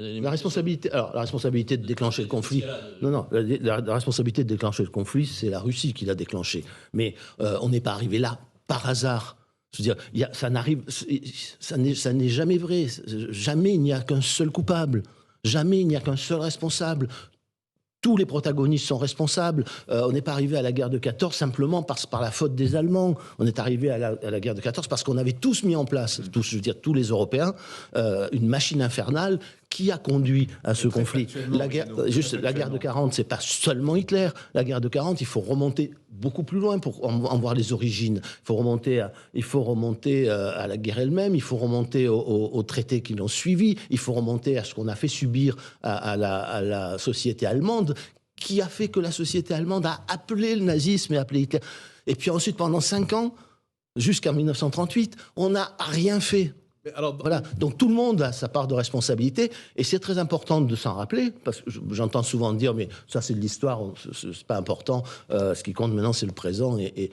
La responsabilité, alors, la responsabilité de déclencher le conflit, non, non, la responsabilité de déclencher le conflit, c'est la Russie qui l'a déclenché. Mais on n'est pas arrivé là par hasard. Je veux dire, ça n'arrive, ça n'est jamais vrai. Jamais il n'y a qu'un seul coupable. Jamais il n'y a qu'un seul responsable. Tous les protagonistes sont responsables. On n'est pas arrivé à la guerre de 14 simplement par la faute des Allemands. On est arrivé à la guerre de 14 parce qu'on avait tous mis en place, tous, je veux dire tous les Européens, une machine infernale qui a conduit à ce conflit. La guerre de 40, c'est pas seulement Hitler. La guerre de 40, il faut remonter beaucoup plus loin pour en voir les origines. Il faut remonter à la guerre elle-même. Il faut remonter aux traités qui l'ont suivi. Il faut remonter à ce qu'on a fait subir à la société allemande, qui a fait que la société allemande a appelé le nazisme et appelé Hitler. Et puis ensuite, pendant 5 ans, jusqu'en 1938, on n'a rien fait. Alors, voilà. Donc tout le monde a sa part de responsabilité et c'est très important de s'en rappeler parce que j'entends souvent dire mais ça c'est de l'histoire, c'est pas important, ce qui compte maintenant c'est le présent et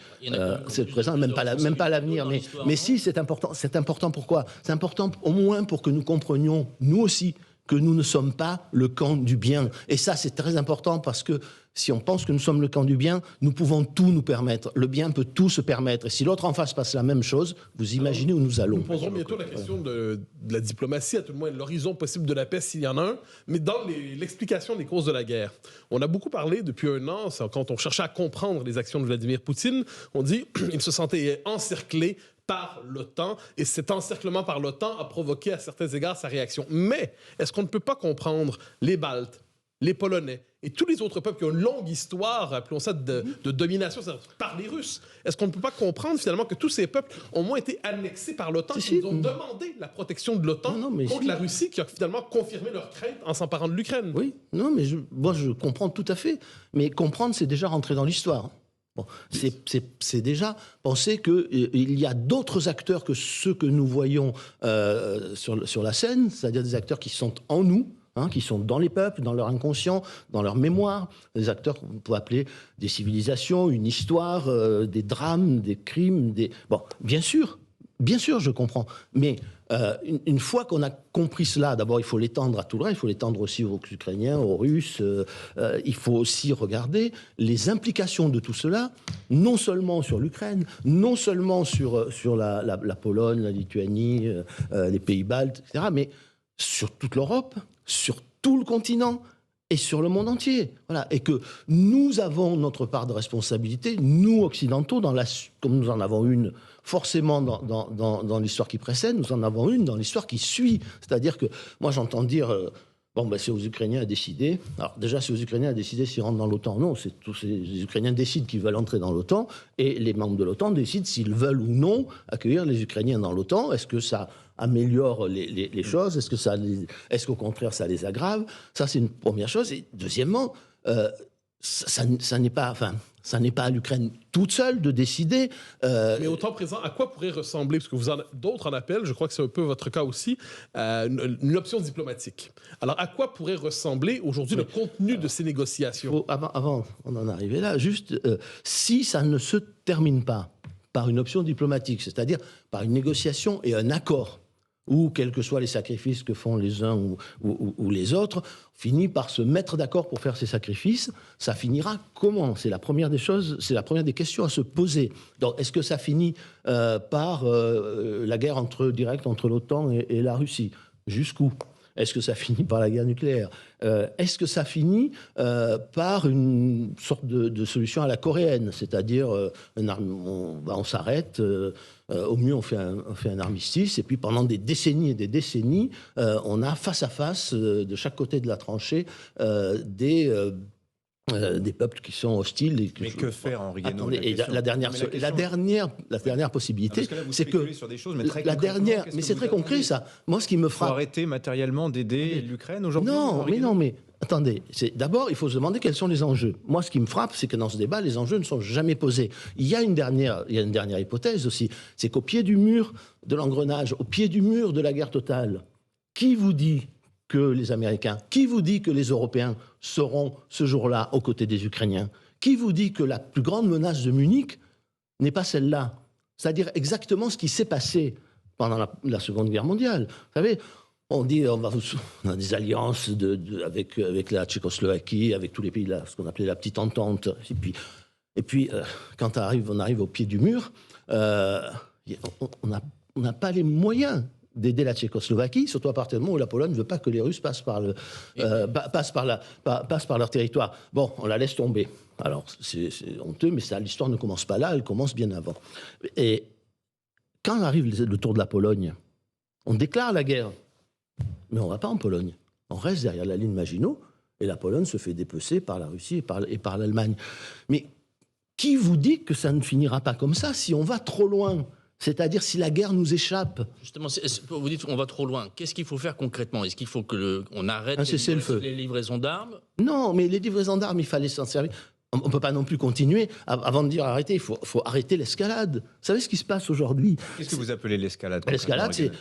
c'est le présent, même pas l'avenir. Mais si, c'est important. C'est important pourquoi? C'est important au moins pour que nous comprenions, nous aussi, que nous ne sommes pas le camp du bien. Et ça, c'est très important parce que si on pense que nous sommes le camp du bien, nous pouvons tout nous permettre. Le bien peut tout se permettre. Et si l'autre en face passe la même chose, vous imaginez où nous allons. Nous poserons bientôt la question de la diplomatie, à tout le moins l'horizon possible de la paix s'il y en a un, mais dans l'explication des causes de la guerre. On a beaucoup parlé depuis 1 an, quand on cherchait à comprendre les actions de Vladimir Poutine, on dit qu'il se sentait encerclé par l'OTAN, et cet encerclement par l'OTAN a provoqué à certains égards sa réaction. Mais est-ce qu'on ne peut pas comprendre les Baltes, les Polonais et tous les autres peuples qui ont une longue histoire, appelons ça de domination par les Russes? Est-ce qu'on ne peut pas comprendre finalement que tous ces peuples ont moins été annexés par l'OTAN, qui nous ont demandé la protection de l'OTAN contre la Russie, qui a finalement confirmé leur crainte en s'emparant de l'Ukraine? Oui, non, mais moi je comprends tout à fait. Mais comprendre, c'est déjà rentrer dans l'histoire. Bon, c'est déjà penser qu'il y a d'autres acteurs que ceux que nous voyons sur la scène, c'est-à-dire des acteurs qui sont en nous, qui sont dans les peuples, dans leur inconscient, dans leur mémoire, des acteurs qu'on peut appeler des civilisations, une histoire, des drames, des crimes, Bon, bien sûr, je comprends, mais une fois qu'on a compris cela, d'abord il faut l'étendre à tout le reste, il faut l'étendre aussi aux Ukrainiens, aux Russes, il faut aussi regarder les implications de tout cela, non seulement sur l'Ukraine, non seulement sur la Pologne, la Lituanie, les pays baltes, etc., mais sur toute l'Europe, sur tout le continent et sur le monde entier. Voilà. Et que nous avons notre part de responsabilité, nous occidentaux, comme nous en avons une forcément dans l'histoire qui précède, nous en avons une dans l'histoire qui suit. C'est-à-dire que moi j'entends dire c'est aux Ukrainiens à décider. Alors déjà, c'est aux Ukrainiens à décider s'ils rentrent dans l'OTAN. Non, les Ukrainiens décident qu'ils veulent entrer dans l'OTAN et les membres de l'OTAN décident s'ils veulent ou non accueillir les Ukrainiens dans l'OTAN. Est-ce que ça améliore les choses? Est-ce qu'au contraire, ça les aggrave? Ça, c'est une première chose. Et deuxièmement, ça n'est pas à l'Ukraine toute seule de décider. Mais au temps présent, à quoi pourrait ressembler, parce que d'autres en appellent, je crois que c'est un peu votre cas aussi, une option diplomatique. Alors, à quoi pourrait ressembler aujourd'hui le contenu de ces négociations? Avant d'en arriver là, juste, si ça ne se termine pas par une option diplomatique, c'est-à-dire par une négociation et un accord, ou quels que soient les sacrifices que font les uns ou les autres, finit par se mettre d'accord pour faire ces sacrifices, ça finira comment? C'est la première des choses, c'est la première des questions à se poser. Donc, est-ce que ça finit par la guerre directe entre l'OTAN et la Russie? Jusqu'où? Est-ce que ça finit par la guerre nucléaire? Est-ce que ça finit par une sorte de solution à la coréenne? C'est-à-dire, on s'arrête, au mieux on fait un armistice, et puis pendant des décennies et des décennies, on a face à face, de chaque côté de la tranchée, des peuples qui sont hostiles. Mais que faire, Henri Guénaud? La dernière possibilité, c'est que mais c'est très concret ça. Moi, ce qui me frappe. Faut arrêter matériellement d'aider l'Ukraine aujourd'hui? Mais attendez. D'abord, il faut se demander quels sont les enjeux. Moi, ce qui me frappe, c'est que dans ce débat, les enjeux ne sont jamais posés. Il y a une dernière hypothèse aussi, c'est qu'au pied du mur de l'engrenage, au pied du mur de la guerre totale, qui vous dit que les Américains, qui vous dit que les Européens seront ce jour-là aux côtés des Ukrainiens? Qui vous dit que la plus grande menace de Munich n'est pas celle-là? C'est-à-dire exactement ce qui s'est passé pendant la Seconde Guerre mondiale. Vous savez, On dit on a des alliances avec la Tchécoslovaquie, avec tous les pays là, ce qu'on appelait la petite entente. Et puis quand on arrive au pied du mur, on n'a pas les moyens d'aider la Tchécoslovaquie, surtout à partir du moment où la Pologne ne veut pas que les Russes passent par leur territoire. Bon, on la laisse tomber. Alors, c'est honteux, mais l'histoire ne commence pas là, elle commence bien avant. Et quand arrive le tour de la Pologne, on déclare la guerre, mais on ne va pas en Pologne. On reste derrière la ligne Maginot, et la Pologne se fait dépecer par la Russie et par l'Allemagne. Mais qui vous dit que ça ne finira pas comme ça si on va trop loin ? C'est-à-dire si la guerre nous échappe. Justement, vous dites qu'on va trop loin. Qu'est-ce qu'il faut faire concrètement ? Est-ce qu'il faut qu'on arrête les livraisons d'armes ? Non, mais les livraisons d'armes, il fallait s'en servir. On ne peut pas non plus continuer. Avant de dire arrêter, il faut arrêter l'escalade. Vous savez ce qui se passe aujourd'hui ? Qu'est-ce que vous appelez l'escalade ? L'escalade, c'est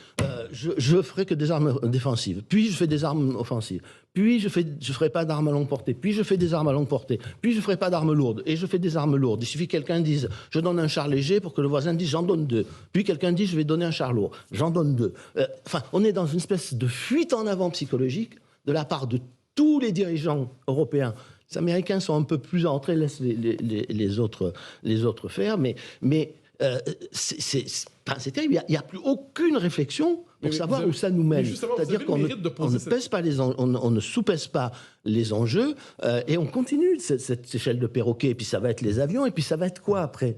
je ferai que des armes défensives, puis je fais des armes offensives, puis je ferai pas d'armes à longue portée, puis je fais des armes à longue portée, puis je ferai pas d'armes lourdes, et je fais des armes lourdes. Il suffit que quelqu'un dise je donne un char léger pour que le voisin dise j'en donne 2. Puis quelqu'un dit je vais donner un char lourd, j'en donne 2. Enfin, on est dans une espèce de fuite en avant psychologique de la part de tous les dirigeants européens. Les Américains sont un peu plus entrés, laissent les autres faire, mais c'est terrible. Il n'y a plus aucune réflexion pour savoir où ça nous mène. C'est-à-dire qu'on ne sous-pèse pas les enjeux et on continue cette échelle de perroquet. Et puis ça va être les avions, et puis ça va être quoi après ?